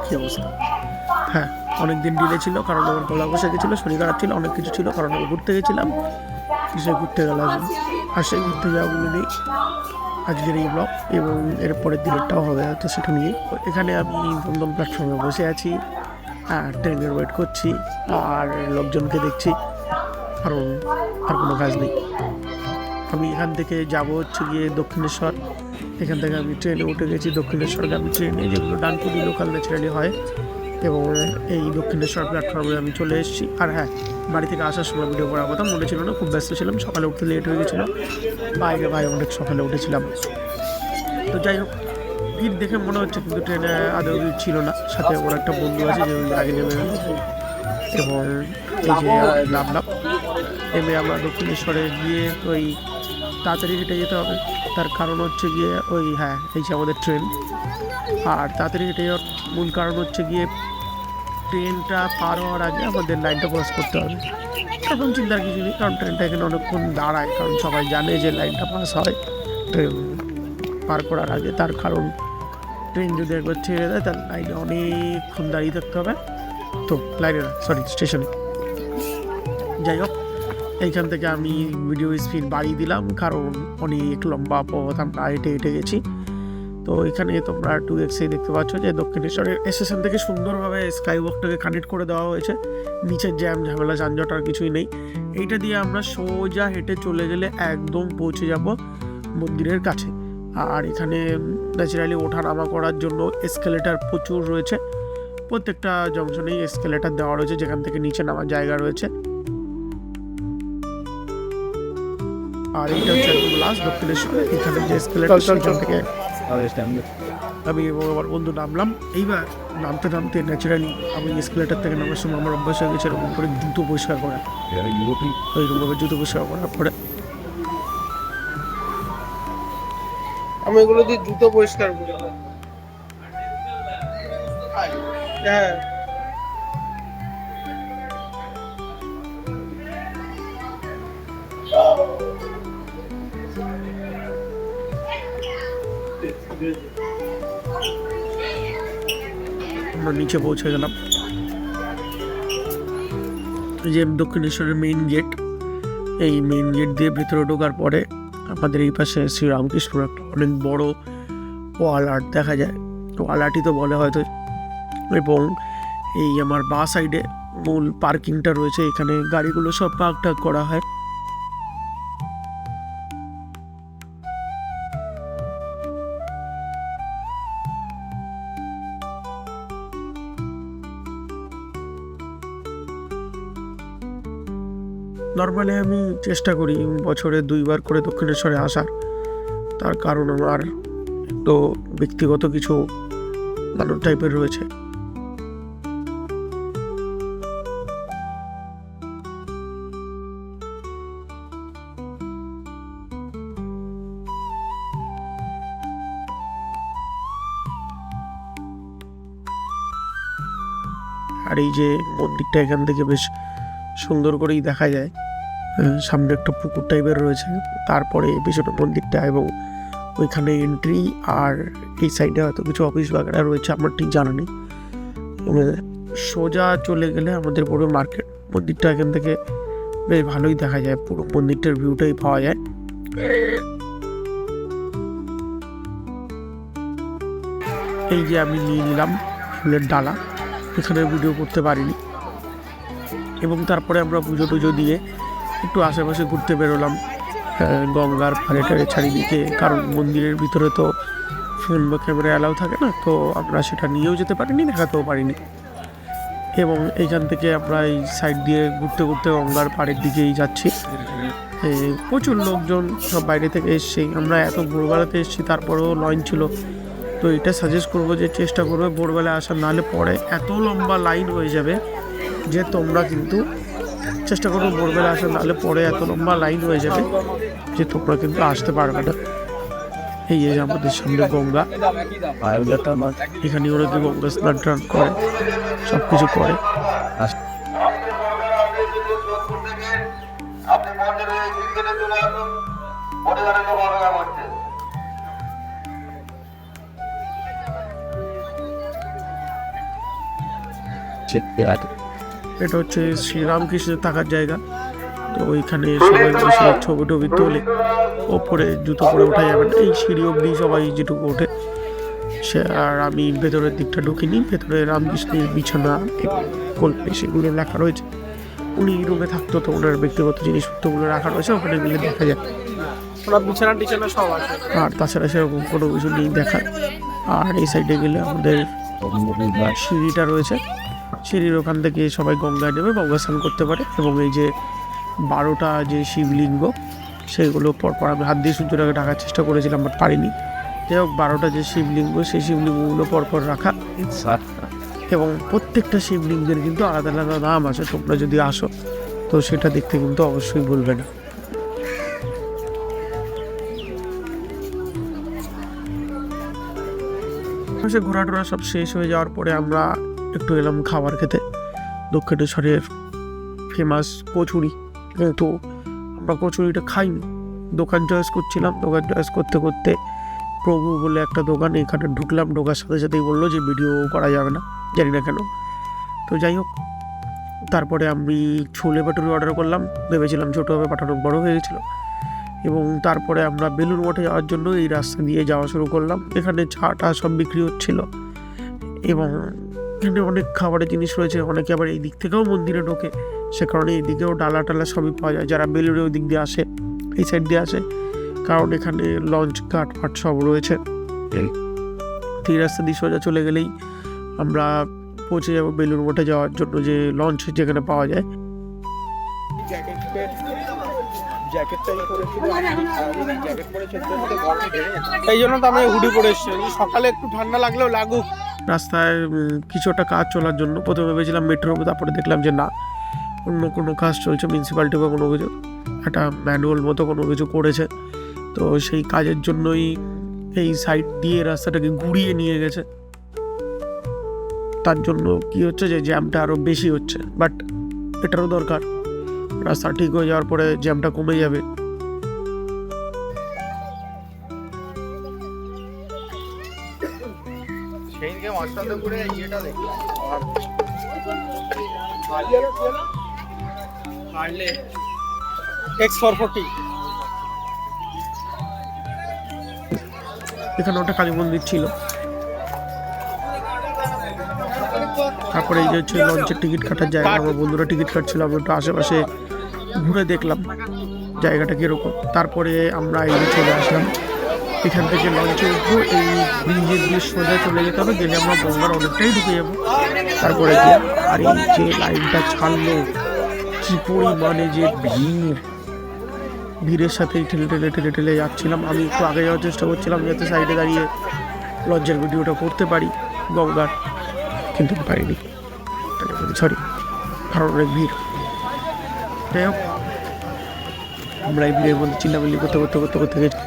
কী অবস্থা। হ্যাঁ, অনেক দিন ডিলে ছিল কারণ আমার গলা বসে গেছিলো, শরীর খারাপ ছিল, অনেক কিছু ছিল, কারণ আমি ঘুরতে গেছিলাম। সে ঘুরতে গেলাম, আর সেই ঘুরতে যাওয়াগুলো নিয়ে আজকের এই ব্লগ, এবং এর পরের দিনেরটাও হবে হয়তো সেটা নিয়ে। এখানে আমি দমদম প্ল্যাটফর্মে বসে আছি আর ট্রেনের ওয়েট করছি আর লোকজনকে দেখছি, কারণ আর কোনো কাজ নেই। আমি এখান থেকে যাব হচ্ছে গিয়ে দক্ষিণেশ্বর। এখান থেকে আমি ট্রেনে উঠে গেছি দক্ষিণেশ্বরগামী ট্রেনে, যেগুলো ডানকুনি লোকাল ন্যাচারালি হয়, এবং এই দক্ষিণেশ্বর প্ল্যাটফর্মে আমি চলে এসেছি। আর হ্যাঁ, বাড়ি থেকে আসার সময় ভিডিও করার কথা মনে ছিল না, খুব ব্যস্ত ছিলাম, সকালে উঠতে লেট হয়ে গেছিলো, বাইরে ভাই অনেক সকালে উঠেছিলাম। তো যাই হোক, ভিড় দেখে মনে হচ্ছে কিন্তু ট্রেনে আদৌ ভিড় ছিল না। সাথে ওর একটা বন্ধু আছে যে ওই আগে নেমে গেল, এবং এই যে নামলাম, নেমে আমরা দক্ষিণেশ্বরে গিয়ে ওই তাড়াতাড়ি হেঁটে যেতে হবে। তার কারণ হচ্ছে গিয়ে ওই হ্যাঁ, এই যে আমাদের ট্রেন, আর তাড়াতাড়ি হেঁটে যাওয়ার মূল কারণ হচ্ছে গিয়ে ট্রেনটা পার হওয়ার আগে আমাদের লাইনটা ক্রস করতে হবে। এরকম চিন্তার কিছু নেই, কারণ ট্রেনটা এখানে অনেকক্ষণ দাঁড়ায়, কারণ সবাই জানে যে লাইনটা পাস হয় ট্রেন পার করার আগে। তার কারণ ট্রেন যদি একবার ছেড়ে দেয় তাহলে লাইনে অনেকক্ষণ দাঁড়িয়ে থাকতে হবে। তো লাইনে না, সরি, স্টেশনে। যাই হোক, এইখান থেকে আমি ভিডিও স্পিড বাড়িয়ে দিলাম, কারণ অনেক লম্বা পথ আমরা হেঁটে হেঁটে গেছি। তো এখানে তোমরা 2x দেখতে পাচ্ছ যে দক্ষিণেশ্বরের স্টেশন থেকে সুন্দরভাবে স্কাইওয়াকটাকে কানেক্ট করে দেওয়া হয়েছে। নিচের জ্যাম ঝামেলা যানজট আর কিছুই নেই। এইটা দিয়ে আমরা সোজা হেঁটে চলে গেলে একদম পৌঁছে যাব মন্দিরের কাছে। আর এখানে ন্যাচারালি ওঠা নামা করার জন্য এসকেলেটার প্রচুর রয়েছে, প্রত্যেকটা জংশনেই এসকেলেটার দেওয়া রয়েছে, যেখান থেকে নিচে নামার জায়গা রয়েছে। আর এইটা হচ্ছে একদম লাস্ট দক্ষিণেশ্বর, এখানে যে এসকেলেটার সেখান থেকে আমি এবং আমার বন্ধু নামলাম। এইবার নামতে নামতে ন্যাচারালি আমি এসকেলেটার থেকে নামার সময় আমার অভ্যাস হয়ে গেছে এরকম করে জুতো পরিষ্কার করা, ওইরকমভাবে জুতো পরিষ্কার করার পরে আমি এগুলো দিয়ে জুতো পরিষ্কার করি। হ্যাঁ, আমরা নিচে পৌঁছে গেলাম। যে দক্ষিণেশ্বরের মেইন গেট, এই মেইন গেট দিয়ে ভেতরে ঢোকার পরে আমাদের এই পাশে শ্রীরামকৃষ্ণর একটা অনেক বড় ওয়াল আর্ট দেখা যায়, ওয়াল আর্টই তো বলে হয়তো। এবং এই আমার বাঁ সাইডে মূল পার্কিংটা রয়েছে, এখানে গাড়িগুলো সব পার্ক টাক করা হয়। নর্মালি আমি চেষ্টা করি বছরে 2বার করে দক্ষিণেশ্বরে আসার, তার কারণ আমার একটু ব্যক্তিগত কিছু ভালো টাইপের রয়েছে। আর এই যে মন্দিরটা এখান থেকে বেশ সুন্দর করেই দেখা যায়, সামনে একটা পুকুর টাইপের রয়েছে, তারপরে পেছনে মন্দিরটা, এবং ওইখানে এন্ট্রি, আর এই সাইডে হয়তো কিছু অফিস বাগেরা রয়েছে, আমার ঠিক জানা নেই। সোজা চলে গেলে আমাদের পুরো মার্কেট, মন্দিরটা এখান থেকে বেশ ভালোই দেখা যায়, পুরো মন্দিরটার ভিউটাই পাওয়া যায়। এই যে আমি নিয়ে নিলাম ফুলের ডালা, এখানে ভিডিও করতে পারিনি। এবং তারপরে আমরা পুজো টুজো দিয়ে একটু আশেপাশে ঘুরতে বেরোলাম, গঙ্গার পাড়ে টাড়ে চারিদিকে, কারণ মন্দিরের ভিতরে তো ফোন বা ক্যামেরা অ্যালাউ থাকে না, তো আমরা সেটা নিয়েও যেতে পারিনি, দেখাতেও পারিনি। এবং এইখান থেকে আমরা এই সাইড দিয়ে ঘুরতে ঘুরতে গঙ্গার পাড়ের দিকেই যাচ্ছি। প্রচুর লোকজন সব বাইরে থেকে এসছে, আমরা এত ভোরবেলাতে এসেছি, তারপরেও লাইন ছিল। তো এটা সাজেস্ট করবো যে চেষ্টা করবে ভোরবেলা আসার, নাহলে পরে এত লম্বা লাইন হয়ে যাবে যে তোমরা কিন্তু চেষ্টা করবো ভোরবেলা আসার, নাহলে পরে এত লম্বা লাইন হয়ে যাবে যে তোমরা কিন্তু আসতে পারবে না। এই যে আমাদের সামনে গঙ্গা, এখানে ওরা কি গঙ্গা স্নান টান করে, সব কিছু করে। এটা হচ্ছে শ্রীরামকৃষ্ণের থাকার জায়গা। তো ওইখানে সবাই বসে ছবি টবি তোলে। ওপরে জুতো পরে ওঠা যাবে না, এই সিঁড়ি অব্দি সবাই যেটুকু ওঠে সে। আর আমি ভেতরের দিকটা ঢুকিনি, ভেতরে রামকৃষ্ণের বিছানা কল্পে সেগুলো লেখা রয়েছে। উনি রুমে থাকতো, তো ওনার ব্যক্তিগত জিনিসপত্রগুলো রাখা রয়েছে, ওখানে গেলে দেখা যায়। ওরা বিছানা টিছানা সব আছে। আর তাছাড়া সেরকম কোনো কিছু নেই দেখার। আর এই সাইডে গেলে আমাদের সিঁড়িটা রয়েছে, সিঁড়ির ওখান থেকে সবাই গঙ্গায় নেমে গঙ্গা স্নান করতে পারে। এবং এই যে 12টা যে শিবলিঙ্গ, সেগুলো পরপর আমি হাত দিয়ে সূর্যটাকে ঢাকার চেষ্টা করেছিলাম, বাট পারিনি। যাই হোক, 12টা যে শিবলিঙ্গ, সেই শিবলিঙ্গগুলো পরপর রাখা। এবং প্রত্যেকটা শিবলিঙ্গের কিন্তু আলাদা আলাদা নাম আছে। তোমরা যদি আসো তো সেটা দেখতে কিন্তু অবশ্যই বলবে না। সে ঘোরাটোরা সব শেষ হয়ে যাওয়ার পরে আমরা একটু এলাম খাবার খেতে, দক্ষিণেশ্বরের ফেমাস কচুরি। কিন্তু আমরা কচুরিটা খাইনি, দোকান চয়েস করছিলাম। দোকান চয়েস করতে করতে প্রভু বলে একটা দোকান, এখানে ঢুকলাম। ঢোকার সাথে সাথেই বললো যে ভিডিও করা যাবে না, জানি না কেন। তো যাই হোক, তারপরে আমি ছোলে ভাটুরি অর্ডার করলাম, ভেবেছিলাম ছোটো হবে, পাঠানো বড় হয়ে গেছিলো। এবং তারপরে আমরা বেলুড় মঠে যাওয়ার জন্য এই রাস্তা দিয়ে যাওয়া শুরু করলাম। এখানে চাটা সব বিক্রি হচ্ছিল এবং এখানে অনেক খাবারের জিনিস রয়েছে। অনেকে আবার এই দিক থেকেও মন্দিরে ঢোকে, সে কারণে এই দিকেও ডালা টালা সবই পাওয়া যায়। যারা বেলুড়ে ওই দিক দিয়ে আসে, এই সাইড দিয়ে আসে, কারণ এখানে লঞ্চ ঘাট ফাট সব রয়েছে। এই রাস্তা দিয়ে সোজা চলে গেলেই আমরা পৌঁছে যাবো বেলুড় মঠে যাওয়ার জন্য, যে লঞ্চ যেখানে পাওয়া যায়। এই জন্য তো আমি হুডি পরে এসেছি, সকালে একটু ঠান্ডা লাগলেও লাগুক। রাস্তায় কিছু একটা কাজ চলার জন্য প্রথমে ভেবেছিলাম মেট্রো, তারপরে দেখলাম যে না, অন্য কোনো কাজ চলছে, মিউনিসিপ্যালিটি বা কোনো কিছু একটা ম্যানুয়াল মতো কোনো কিছু করেছে। তো সেই কাজের জন্যই এই সাইড দিয়ে রাস্তাটাকে ঘুরিয়ে নিয়ে গেছে। তার জন্য কি হচ্ছে যে জ্যামটা আরও বেশি হচ্ছে, বাট এটারও দরকার। রাস্তা ঠিক হয়ে যাওয়ার পরে জ্যামটা কমে যাবে। X440 এখানে ওটা কালী মন্দির ছিল। তারপরে এই যে হচ্ছে লঞ্চের টিকিট কাটার জায়গা, আমার বন্ধুরা টিকিট কাটছিল, আমরা একটু আশেপাশে ঘুরে দেখলাম জায়গাটা কীরকম। তারপরে আমরা এই চলে আসলাম, এখান থেকে লঞ্চে উঠবো, এই ব্রিজের দিয়ে সোজা চলে যেতে হবে, গেলে আমরা গঙ্গার অনেকটাই ঢুকে যাবো। তারপরে গিয়ে আর এই যে লাইনটা ছাড়লো, কি পরিমাণে যে ভিড়ের সাথে ঠেলে ঠেলে ঠেলে ঠেলে যাচ্ছিলাম। আমি একটু আগে যাওয়ার চেষ্টা করছিলাম যাতে সাইডে দাঁড়িয়ে লঞ্চের ভিডিওটা করতে পারি গঙ্গার, কিন্তু পারিনি, সরি, কারণ অনেক ভিড়। যাই হোক, আমরা এই ভিড়ের মধ্যে চিল্লামিল্লি করতে করতে করতে করতে গেছি।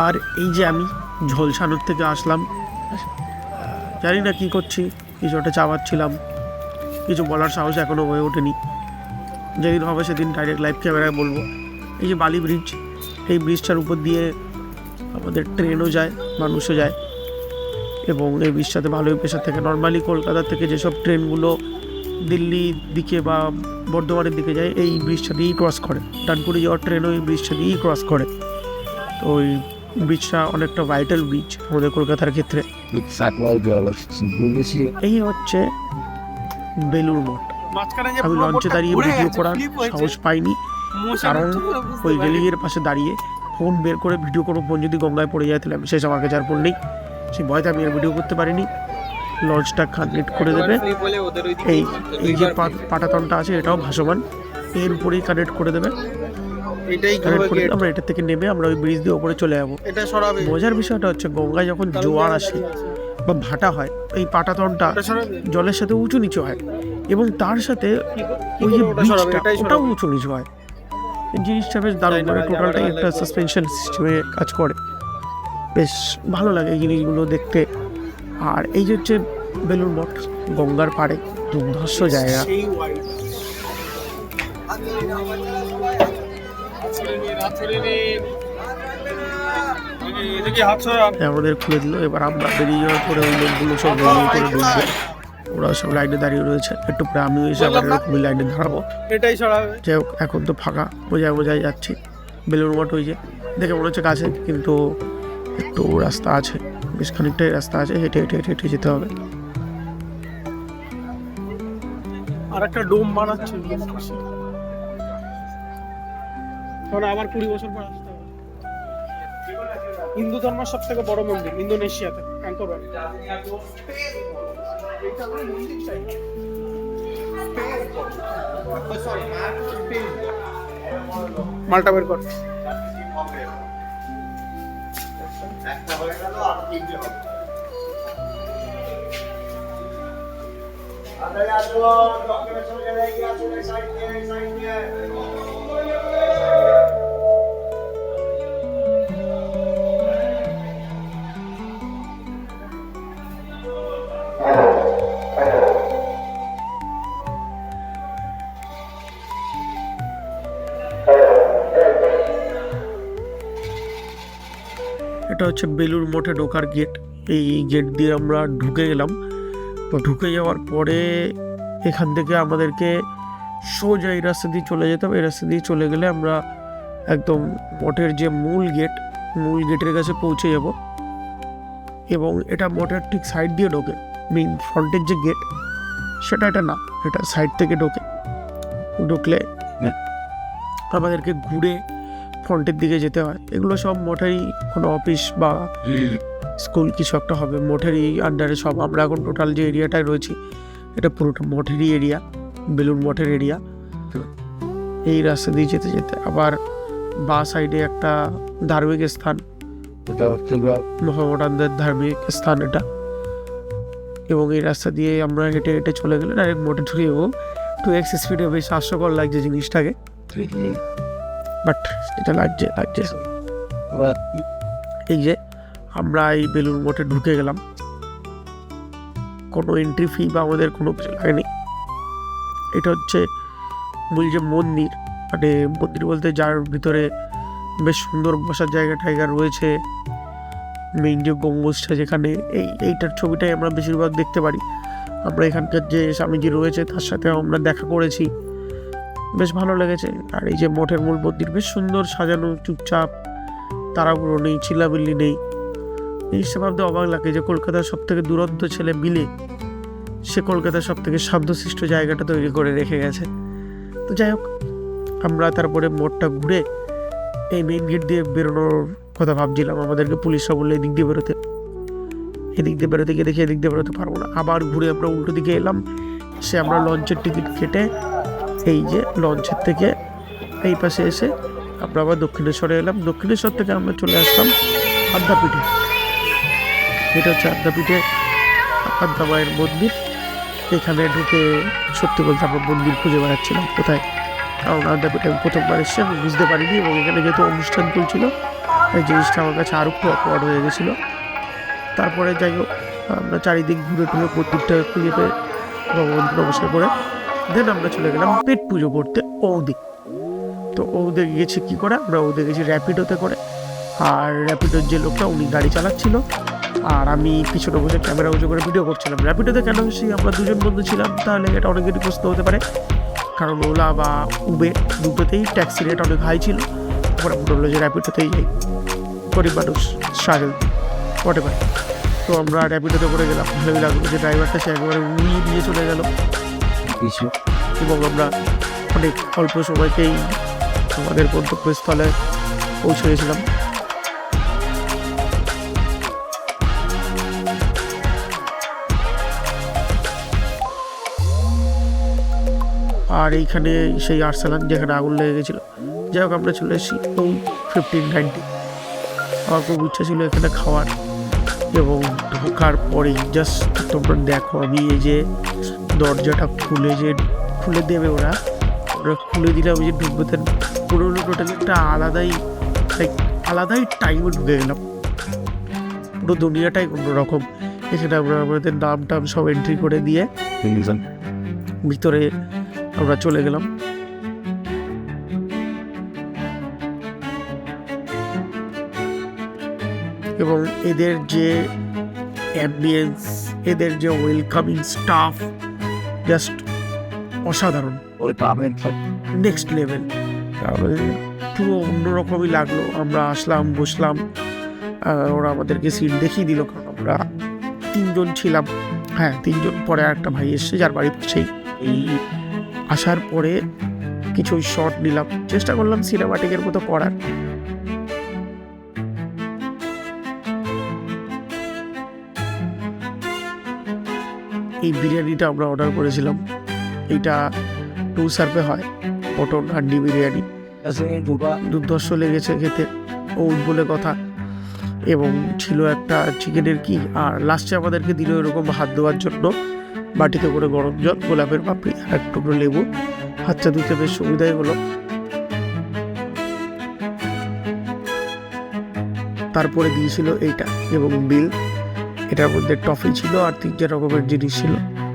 আর এই যে আমি ঝলসানোর থেকে আসলাম, জানি না কি করছি, কিছু একটা চাবাচ্ছিলাম, কিছু বলার সাহস এখনো হয়ে ওঠেনি। যেদিন হবে সেদিন ডাইরেক্ট লাইভ ক্যামেরায় বলবো। এই যে বালি ব্রিজ, এই ব্রিজটার উপর দিয়ে আমাদের ট্রেনও যায়, মানুষও যায়, এবং এই ব্রিজটাতে ভালোই প্রেশার থাকে। নর্মালি কলকাতা থেকে যেসব ট্রেনগুলো দিল্লির দিকে বা বর্ধমানের দিকে যায়, এই ব্রিজটা দিয়েই ক্রস করে। ডানপুরে যাওয়ার ট্রেনও এই ব্রিজটা দিয়েই ক্রস করে। তো ওই ব্রিজটা অনেকটা ভাইটাল ব্রিজ আমাদের কলকাতার ক্ষেত্রে। এই হচ্ছে বেলুড় মঠ। আমি লঞ্চে দাঁড়িয়ে ভিডিও করার সাহস পাইনি, কারণ ওই রেলিংয়ের পাশে দাঁড়িয়ে ফোন বের করে ভিডিও করবো, ফোন যদি গঙ্গায় পড়ে যায় তাহলে শেষ, আমার কাছে আর ফোন নেই। সেই ভয়তে আমি আর ভিডিও করতে পারিনি। লঞ্চটা কানেক্ট করে দেবে, এই যে পাটাতনটা আছে এটাও ভাসমান, এর উপরেই কানেক্ট করে দেবে। কানেক্ট করে আমরা এটা থেকে নেমে আমরা ওই ব্রিজ দিয়ে ওপরে চলে যাবো। মজার বিষয়টা হচ্ছে গঙ্গায় যখন জোয়ার আসে বা ভাটা হয়, এই পাটাতনটা জলের সাথে উঁচু নিচু হয় এবং তার সাথে ওই যে বীজটা ওটাও উঁচু নিচু হয়। এই জিনিসটা বেশ দারুণ, মানে টোটালটাই একটা সাসপেনশন সিস্টেমে কাজ করে, বেশ ভালো লাগে এই জিনিসগুলো দেখতে। আর এই যে হচ্ছে বেলুড় মঠ, গঙ্গার পাড়ে, দুর্ধর্ষ জায়গা। আমাদের খুলে দিল, এবার আমরা বেরিয়ে যাওয়ার পরে ওই লোকগুলো সব বেরিয়ে করে ঢুকবে, ওরা সব লাইনে দাঁড়িয়ে রয়েছে। একটু পরে আমিও এসে আবার এরকমই লাইনে দাঁড়াবো। যাই হোক, এখন তো ফাঁকা, বোঝায় যাচ্ছি। বেলুড় মঠ ওই যে দেখে মনে হচ্ছে কাছে, কিন্তু একটু রাস্তা আছে, বেশ খানিকটাই রাস্তা আছে, হেঁটে হেঁটে হেঁটে হেঁটে যেতে হবে। আর একটা ডোম বানাচ্ছে, আবার 20 বছর পর আসতে হবে। হিন্দু ধর্মের সব থেকে বড় মন্দির ইন্দোনেশিয়াতে, অ্যাংকর ওয়াট। মালটা বের কর। এটা হচ্ছে বেলুড় মঠে ঢোকার গেট। এই গেট দিয়ে আমরা ঢুকে গেলাম। তো ঢুকে যাওয়ার পরে এখান থেকে আমাদেরকে সোজা এই রাস্তা দিয়ে চলে যেতে হবে। এই রাস্তা দিয়ে চলে গেলে আমরা একদম মঠের যে মূল গেটের কাছে পৌঁছে যাব। এবং এটা মঠের ঠিক সাইড দিয়ে ঢোকে, মেইন ফ্রন্টের যে গেট সেটা এটা না, এটা সাইড থেকে ঢুকলে আমাদেরকে ঘুরে ফ্রন্টের দিকে যেতে হয়। এগুলো সব মঠেরই কোনো অফিস বা স্কুল কিছু একটা হবে, মঠেরই আন্ডারে সব। আমরা এখন টোটাল যে এরিয়াটায় রয়েছি এটা পুরোটা মঠেরই এরিয়া, বেলুড় মঠের এরিয়া। এই রাস্তা দিয়ে যেতে যেতে আবার বাঁ সাইডে একটা ধার্মিক স্থান, মহামডানদের ধার্মিক স্থান এটা। এবং এই রাস্তা দিয়ে আমরা হেঁটে হেঁটে চলে গেলে ডাইরেক্ট মঠে ঢুকে যাবো। 2x স্পিডে বেশ হাস্যকর লাগছে জিনিসটাকে, বাট এটা লাগছে। এই যে আমরা এই বেলুড় মঠে ঢুকে গেলাম, কোনো এন্ট্রি ফি বা আমাদের কোনো কিছু লাগেনি। এটা হচ্ছে মূল যে মন্দির, মানে মন্দির বলতে যার ভিতরে বেশ সুন্দর বসার জায়গা রয়েছে। মেইন যে গম্বুজটা, যেখানে এইটার ছবিটাই আমরা বেশিরভাগ দেখতে পারি। আমরা এখানকার যে স্বামীজি রয়েছে তার সাথে আমরা দেখা করেছি, বেশ ভালো লেগেছে। আর এই যে মঠের মূল মন্দির বেশ সুন্দর সাজানো, চুপচাপ, তাড়াহুড়ো নেই, চিল্লাবিল্লি নেই। জিনিসটা ভাবতে অবাক লাগে যে কলকাতার সব থেকে দুরন্ত ছেলে মিলে সে কলকাতার সব থেকে শান্তশিষ্ট জায়গাটা তৈরি করে রেখে গেছে। তো যাই হোক, আমরা তারপরে মঠটা ঘুরে এই মেইন গেট দিয়ে বেরোনোর কথা ভাবছিলাম। আমাদেরকে পুলিশরা বললো এদিক দিয়ে বেরোতে গিয়ে দেখি এদিক দিয়ে বেরোতে পারবো না। আবার ঘুরে আমরা উল্টো দিকে এলাম, সে আমরা লঞ্চের টিকিট কেটে এই যে লঞ্চের থেকে এই পাশে এসে আমরা আবার দক্ষিণেশ্বরে এলাম। দক্ষিণেশ্বর থেকে আমরা চলে আসলাম আদ্যাপীঠে। এটা হচ্ছে আদ্যাপীঠে আদ্যা মায়ের মন্দির। এখানে ঢুকে সত্যি বলতে আমরা মন্দির খুঁজে বেড়াচ্ছিলাম কোথায়, কারণ আদ্যাপীঠে আমি প্রথমবার এসে আমি বুঝতে পারিনি। এবং এখানে যেহেতু অনুষ্ঠান চলছিল এই জিনিসটা আমার কাছে আরও একটু অকওয়ার্ড হয়ে গেছিলো। তারপরে যাই হোক, আমরা চারিদিক ঘুরে টুরে মন্দিরটা খুঁজে পেয়ে ভগবান নমস্কার করে দেন আমরা চলে গেলাম পেট পুজো করতে ঔদি। তো ঔদে গেছি কী করে, আমরা ঔদে গেছি র্যাপিডোতে করে। আর র্যাপিডোর যে লোকটা উনি গাড়ি চালাচ্ছিল আর আমি পিছনে বসে ক্যামেরা উঁচু করে ভিডিও করছিলাম। র্যাপিডোতে কেন বেশি, আমরা দুজন বন্ধু ছিলাম, তাহলে এটা অনেকেরই প্রশ্ন হতে পারে। কারণ ওলা বা উবের দুটোতেই ট্যাক্সি রেট অনেক হাই ছিল। তারপরে মনে হলো যে র্যাপিডোতেই যাই, গরিব মানুষ, স্ট্রাগল হোয়াট এভার। তো আমরা র্যাপিডোতে করে গেলাম। ভালোই লাগলো যে ড্রাইভারটা সে একেবারে উড়িয়ে দিয়ে চলে গেল এবং আমরা অনেক অল্প সময়তেই আমাদের গন্তব্যস্থলে পৌঁছে গেছিলাম। আর এইখানে সেই আর্সেলান যেখানে আগুন লেগে গেছিলো। যাই হোক, আমরা চলে এসেছি 1590। আমার খুব ইচ্ছা ছিল এখানে খাওয়ার, এবং ঢোকার পরেই জাস্ট তোমরা দেখো, আমি এই যে দরজাটা খুলে দেবে ওরা খুলে দিলে আমি যে ঢুকবে, পুরো টোটালি একটা আলাদাই টাইমে ঢুকে গেলাম। পুরো দুনিয়াটাই অন্যরকম। এখানে আমরা আমাদের নাম টাম সব এন্ট্রি করে দিয়ে ভিতরে আমরা চলে গেলাম। এবং এদের যে অ্যাম্বিয়েন্স, এদের যে ওয়েলকামিং স্টাফ, জাস্ট অসাধারণ, নেক্সট লেভেল। পুরো অন্যরকমই লাগলো। আমরা আসলাম, বসলাম, ওরা আমাদেরকে সিট দেখিয়ে দিল, কারণ আমরা 3 জন ছিলাম। হ্যাঁ, 3 জন, পরে একটা ভাই এসছে যার বাড়ি পাশেই। এই আসার পরে কিছু শর্ট নিলাম, চেষ্টা করলাম সিনেমাটিকের মতো করার। এই বিরিয়ানিটা আমরা অর্ডার করেছিলাম, এইটা 2 সার্ভে হয়, মটন হান্ডি বিরিয়ানি। দুর্ধর্ষ লেগেছে খেতে, ওট বলে কথা। এবং ছিল একটা চিকেনের কি, আর লাস্টে আমাদেরকে দিল এরকম হাত ধোয়ার জন্য বাটিতে করে গরম জল, গোলাপের পাপড়ি আর এক টুকরো লেবু। হাতটা ধুতে বেশ সুবিধাই হলো। তারপরে দিয়েছিল এইটা এবং বিল। এটার মধ্যে টফি ছিল আর 3-4 রকমের জিনিস ছিল।